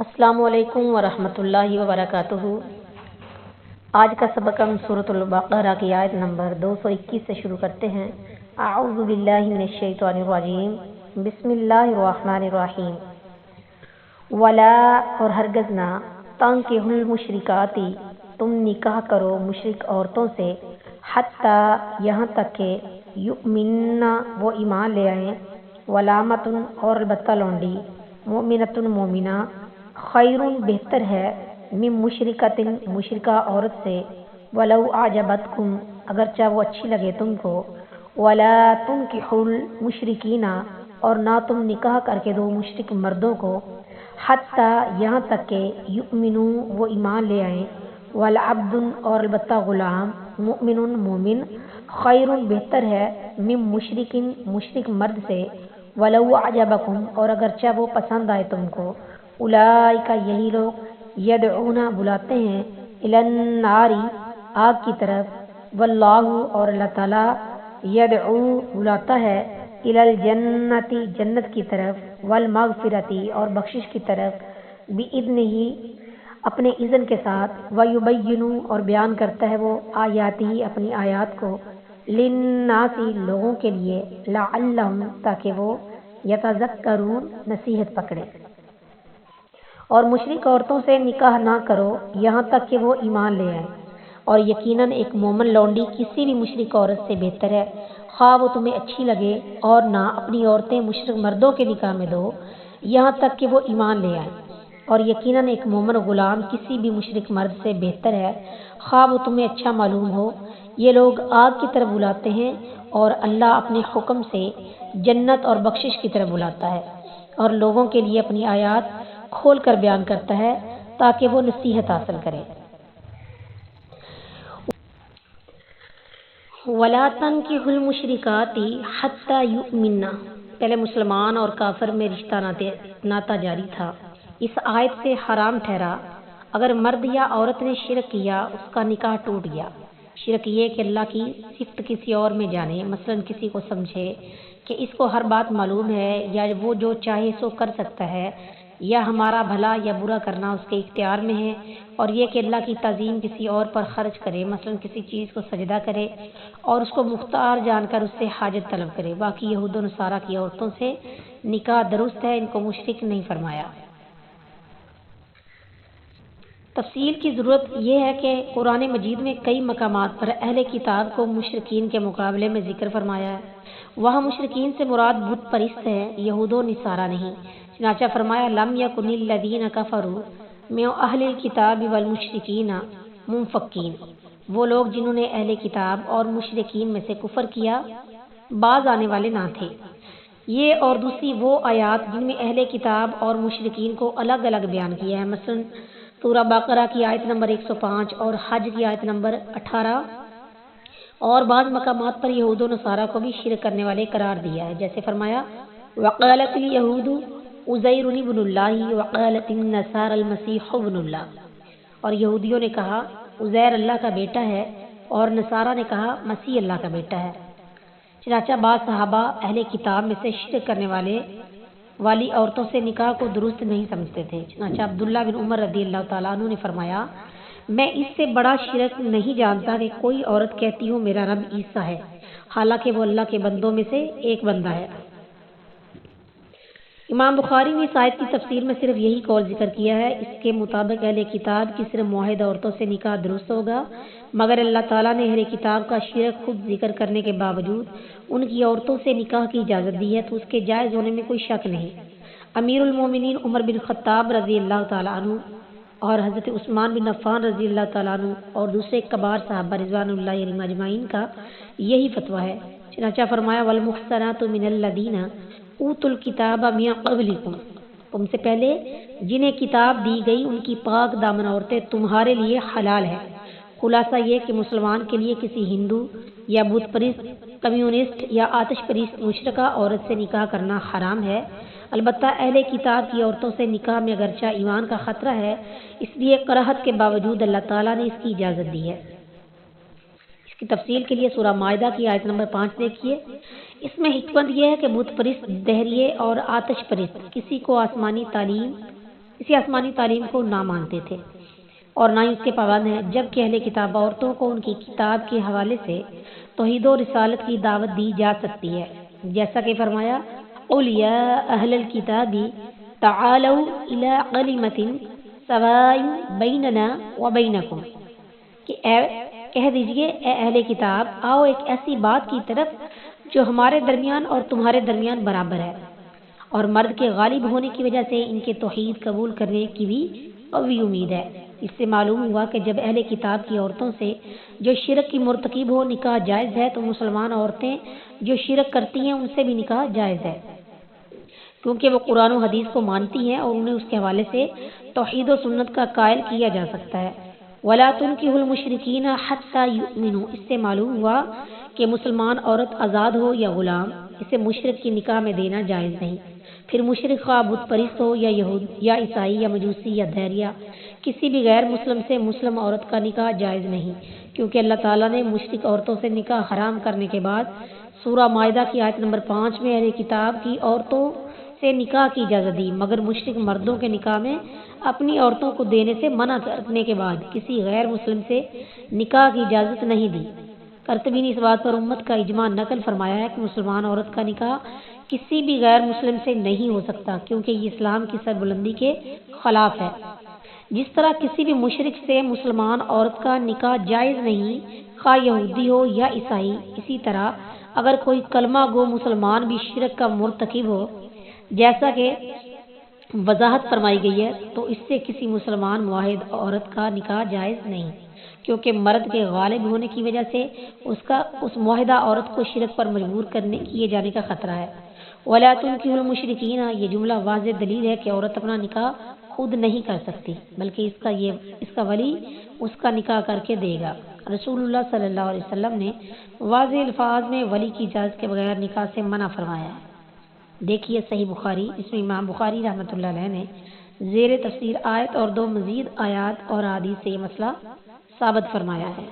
अस्सलामु अलैकुम वरहमतुल्लाहि वबरकातुहू। आज का सबक हम सूरतुल बक़रा की आयत नंबर 221 से शुरू करते हैं। अऊज़ु बिल्लाहि मिनश शैतानिर रजीम, बिस्मिल्लाहिर रहमानिर रहीम। वला और हरगिज़ ना तंकिहुल मुशरिकाती, तुम निकाह करो मुशरिक औरतों से, हत्ता यहाँ तक के युमिन्ना वो ईमान ले आए, वलामतुन और अलबत्ता लौंडी, मोमिनतुन मोमिना, खैरुन बेहतर है, मिन मुशरिकतिन मुशरिका औरत से, वलौ आजबतकुम अगरचा वो अच्छी लगे तुमको, वला तुनकिहुल मुशरिकीना और ना तुम निकाह करके दो मुशरिक मर्दों को, हत्ता यहाँ तक के युमिनू वो ईमान ले आए, वल अब्दुन और अलबत्ता गुलाम, मुमिनुन मोमिन, खैरुन बेहतर है, मिन मुशरिकिन मुशरिक मर्द से, वलौ अजबकुम और अगरचा वो पसंद आए तुमको, उलाइका यही लोग, यदऊना बुलाते हैं, इलन नारी आग की तरफ, वल्लाहु और अल्लाह ताला, यदऊ बुलाता है, इलल जन्नति जन्नत की तरफ, वल मगफिरती और बख्शिश की तरफ, बिइज़्निही अपने इज़्न के साथ, वयुबय्यिनु और बयान करता है वो आयाती अपनी आयात को, लिन्नासी लोगों के लिए, लअल्लहुम ताकि वो यतज़क्करून नसीहत पकड़े। और मुशरिक औरतों से निकाह ना करो यहाँ तक कि वो ईमान ले आए, और यकीनन एक मोमन लौंडी किसी भी मुशरिक औरत से बेहतर है, खा वो तुम्हें अच्छी लगे, और ना अपनी औरतें मुशरिक मर्दों के निकाह में दो यहाँ तक कि वो ईमान ले आए, और यकीनन एक मोमन गुलाम किसी भी मुशरिक मर्द से बेहतर है, खा वो तुम्हें अच्छा मालूम हो। ये लोग आग की तरफ बुलाते हैं और अल्लाह अपने हुक्म से जन्नत और बख्शिश की तरफ बुलाता है, और लोगों के लिए अपनी आयात खोल कर बयान करता है ताकि वो नसीहत हासिल करें। वला तंकिहुल मुशरिकाती हत्ता युमिन्ना, पहले मुसलमान और काफिर में रिश्ता नाता जारी था। इस आयत से हराम ठहरा अगर मर्द या औरत ने शिरक किया उसका निकाह टूट गया। शिरक ये कि अल्लाह की सिफ्त किसी और में जाने, मसलन किसी को समझे कि इसको हर बात मालूम है, या वो जो चाहे सो कर सकता है, या हमारा भला या बुरा करना उसके इख्तियार में है, और ये कि अल्लाह की ताज़ीम किसी और पर खर्च करे, मसलन किसी चीज़ को सजदा करे और उसको मुख्तार जानकर उससे हाजत तलब करे। बाकी यहूद और नसारा की औरतों से निकाह दुरुस्त है, इनको मुशरिक नहीं फरमाया। तफसील की ज़रूरत यह है कि कुरान मजीद में कई मकामात पर अहले किताब को मुशरिकीन के मुकाबले में जिक्र फरमाया है। वहाँ मुशरिकीन से मुराद बुत परिस्त है, यहूद और नसारा नहीं। चनाचा फरमाया, लम यकुनिल लदीना कफरू मिन अहलिल किताब वल मुशरिकीना मुनफक्कीन, वो लोग जिन्होंने अहले किताब और मुशरिकीन में से कुफर किया बाज आने वाले ना थे। ये और दूसरी वो आयात जिनमें अहले किताब और मुशरिकीन को अलग अलग बयान किया है, मसलन सूरा बकरा की आयत नंबर 105 और हज की आयत नंबर 18, और बाद मकामात पर यहूद और नसारा को भी शिरक करने वाले करार दिया है। जैसे फरमाया, वक़ालतिल यहूदु उज़ैरुन इब्नुल्लाह वक़ालतिन नसारल मसीह इब्नुल्लाह, और यहूदियों ने कहा उज़ैर अल्लाह का बेटा है, और नसारा ने कहा मसीह अल्लाह का बेटा है। चनाचा बाद सहाबा अहले किताब में से शिरक करने वाली औरतों से निकाह को दुरुस्त नहीं समझते थे। चनाचा अब्दुल्ला बिन उमर रज़ियल्लाहु ताला अन्हु ने फरमाया, मैं इससे बड़ा शिरक नहीं जानता कि कोई औरत कहती हो मेरा रब ईसा है, हालांकि वो अल्लाह के बंदों में से एक बंदा है। इमाम बुखारी ने इस आयत की तफसीर में सिर्फ यही कौल जिक्र किया है, इसके मुताबिक अहले किताब की सिर्फ मुआहिद औरतों से निकाह दुरुस्त होगा, मगर अल्लाह ताला ने अहले किताब का शिरक खुद जिक्र करने के बावजूद उनकी औरतों से निकाह की इजाज़त दी है, तो उसके जायज़ होने में कोई शक नहीं। अमीरुल मोमिनीन उमर बिन खत्ताब रज़ियल्लाहु ताला अन्हु और हज़रत उस्मान बिन अफ़्फ़ान रज़ियल्लाहु ताला अन्हु और दूसरे कबार साहबा रिज़वानुल्लाहि अलैहिम अजमाइन का यही फतवा है। चनाचा फरमाया, वल मुहसनातु मिनल लदीना ऊतुल किताबा मिन क़ब्लिकुम, तुमसे पहले जिन्हें किताब दी गई उनकी पाक दामन औरतें तुम्हारे लिए हलाल है। खुलासा ये कि मुसलमान के लिए किसी हिंदू या बुत परिस्त, कम्युनिस्ट या आतिश परिस्त मुशरिका औरत से निकाह करना हराम है। अलबत्ता अहले किताब की औरतों से निकाह में अगरचा ईमान का खतरा है, इसलिए कराहत के बावजूद अल्लाह ताला ने इसकी इजाज़त दी है। इसकी तफसील के लिए सूरा माइदा की आयत नंबर 5 देखिए। इसमें हिकमत यह है कि बुत परिस्त, दहरिये और आतिश परिस्त किसी को आसमानी तालीम اسی آسمانی تعلیم کو نہ مانتے تھے اور نہ ہی اس کے پابند ہیں، جبکہ اہل کتاب عورتوں کو ان کی کتاب کے حوالے سے توحید و رسالت کی دعوت دی جا سکتی ہے، جیسا کہ فرمایا قُلْ يَا أَهْلَ الْكِتَابِ تَعَالَوْا إِلَىٰ كَلِمَةٍ سَوَاءٍ بَيْنَنَا وَبَيْنَكُمْ کہ کہہ دیجئے اے اہل کتاب، آؤ ایک ایسی بات کی طرف جو ہمارے درمیان اور تمہارے درمیان برابر ہے، اور مرد کے غالب ہونے کی وجہ سے ان کے توحید قبول کرنے کی بھی قوی امید ہے۔ اس سے معلوم ہوا کہ جب اہل کتاب کی عورتوں سے جو شرک کی مرتکب ہو نکاح جائز ہے، تو مسلمان عورتیں جو شرک کرتی ہیں ان سے بھی نکاح جائز ہے، کیونکہ وہ قرآن و حدیث کو مانتی ہیں اور انہیں اس کے حوالے سے توحید و سنت کا قائل کیا جا سکتا ہے۔ وَلَا تُنْكِحُوا الْمُشْرِكِينَ حَتَّىٰ يُؤْمِنُوا اس سے معلوم ہوا کہ مسلمان عورت آزاد ہو یا غلام، اسے مشرک کی نکاح میں دینا جائز نہیں۔ پھر مشرک خواہ بت پرست ہو یا یہود یا عیسائی یا مجوسی یا دھیریا، کسی بھی غیر مسلم سے مسلم عورت کا نکاح جائز نہیں، کیونکہ اللہ تعالیٰ نے مشرک عورتوں سے نکاح حرام کرنے کے بعد سورہ مائدہ کی آیت نمبر 5 میں اہل کتاب کی عورتوں سے نکاح کی اجازت دی، مگر مشرک مردوں کے نکاح میں اپنی عورتوں کو دینے سے منع کرنے کے بعد کسی غیر مسلم سے نکاح کی اجازت نہیں دی۔ قرطبی نے اس بات پر امت کا اجماع نقل فرمایا ہے کہ مسلمان عورت کا نکاح کسی بھی غیر مسلم سے نہیں ہو سکتا، کیونکہ یہ اسلام کی سربلندی کے خلاف ہے۔ جس طرح کسی بھی مشرک سے مسلمان عورت کا نکاح جائز نہیں، خواہ یہودی ہو یا عیسائی، اسی طرح اگر کوئی کلمہ گو مسلمان بھی شرک کا مرتکب ہو، جیسا کہ وضاحت فرمائی گئی ہے، تو اس سے کسی مسلمان معاہد عورت کا نکاح جائز نہیں، کیونکہ مرد کے غالب ہونے کی وجہ سے اس معاہدہ عورت کو شرک پر مجبور کیے جانے کا خطرہ ہے۔ وَلَا تُنْكِحُوا الْمُشْرِكِينَ یہ جملہ واضح دلیل ہے کہ عورت اپنا نکاح خود نہیں کر سکتی، بلکہ اس کا ولی اس کا نکاح کر کے دے گا۔ رسول اللہ صلی اللہ علیہ وسلم نے واضح الفاظ میں ولی کی اجازت کے بغیر نکاح سے منع فرمایا ہے۔ دیکھیے صحیح بخاری، اس میں امام بخاری رحمۃ اللہ علیہ نے زیر تفسیر آیت اور 2 مزید آیات اور احادیث سے یہ مسئلہ ثابت فرمایا ہے۔